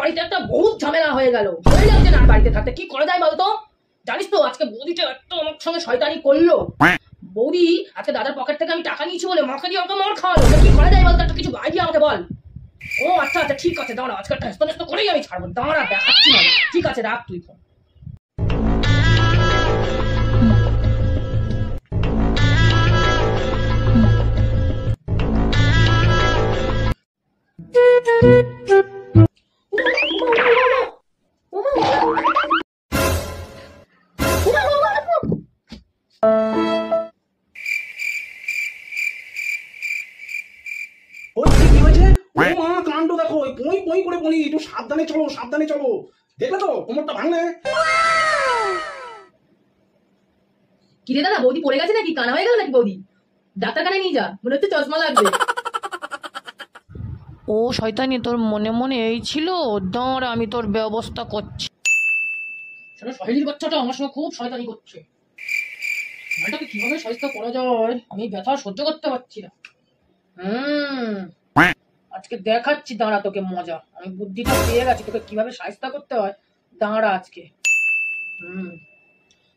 বাড়িতে একটা বহুত ঝামেলা হয়ে গেল। ভয় লাগছে না বাড়িতে থাকতে, কি করা যায় বলতো? জানিস তো আজকে বৌদিটা একটু আমার সঙ্গে শয়তানি করলো। বৌদি আজকে দাদার পকেট থেকে আমি টাকা নিয়েছি বলে মাকে দিয়ে আমাকে মার খাওয়ালো। কি করা যায় বলতো? একটা কিছু আইডিয়া আমাকে বল। ও আচ্ছা আচ্ছা ঠিক আছে, দাঁড়া আজকে টেস্ট টেস্ট করেই আমি ছাড়বো, দাঁড়া দেখাচ্ছি না। ঠিক আছে রাখ তুই ফোন। কি হয়েছে? ও মা কাণ্ড দেখো, পই পই করে বলি, একটু সাবধানে চলো সাবধানে চলো। দেখলে তো কোমরটা ভাঙলে। কিরে দাদা বৌদি পড়ে গেছে নাকি? কানা হয়ে গেল নাকি বৌদি? ডাক্তার কানে নিয়ে যা, মনে হচ্ছে চশমা লাগবে। ও শয়তানি, তোর মনে মনে এই ছিল? দাঁড়া আমি তোর ব্যবস্থা করছি। শোনো, সহেলির বাচ্চাটা আমার সঙ্গে খুব শয়তানি করছে। এটাকে কিভাবে সাহায্য করা যায়, আমি ব্যথা সহ্য করতে পারছি না। আজকে দেখাচ্ছি, দাঁড়া তোকে মজা। আমি বুদ্ধিটা পেয়ে গেছি, তোকে কিভাবে সাহায্য করতে হয়। দাঁড়া আজকে।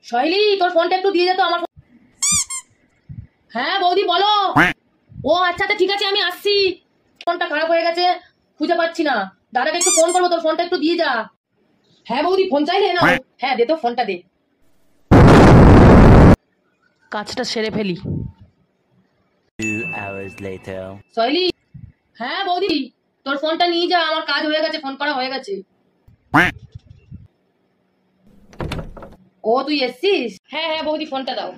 সহেলি তোর ফোনটা একটু দিয়ে যেত আমার। হ্যাঁ বৌদি বলো। ও আচ্ছা ঠিক আছে আমি আসছি। ফোনটা খারাপ হয়ে গেছে, খুঁজে পাচ্ছি না। দাদাকে একটু ফোন করবো, তোর ফোনটা একটু দিয়ে যা। হ্যাঁ বৌদি ফোন চাইলে না? হ্যাঁ দে তো ফোনটা দে। কাজটা সেরে ফেলি। 2 hours later. সহেলি হ্যাঁ বৌদি তোর ফোনটা নিয়ে যা, আমার কাজ হয়ে গেছে, ফোন করা হয়ে গেছে। ও তুই এসছিস? হ্যাঁ হ্যাঁ বৌদি ফোনটা দাও।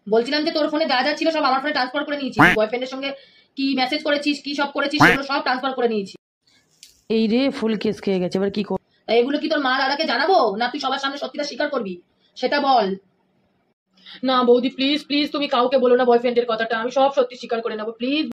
বলছিলাম যে তোর ফোনে যা যা ছিল সব আমার ফোনে ট্রান্সফার করে নিয়েছি। বয়ফ্রেন্ডের সঙ্গে কি মেসেজ করেছিস, কি সব করেছিস, সেগুলো সব ট্রান্সফার করে নিয়েছি। এই রে ফুল কেস খেয়ে গেছে, এবার কি কর? তা এগুলো কি তোর মা দাদাকে জানাবো, না তুই সবার সামনে সত্যিটা স্বীকার করবি? সেটা বল। না বৌদি প্লিজ প্লিজ তুমি কাউকে বলো না বয়ফ্রেন্ডের কথাটা, আমি সব সত্যি স্বীকার করে নেবো প্লিজ।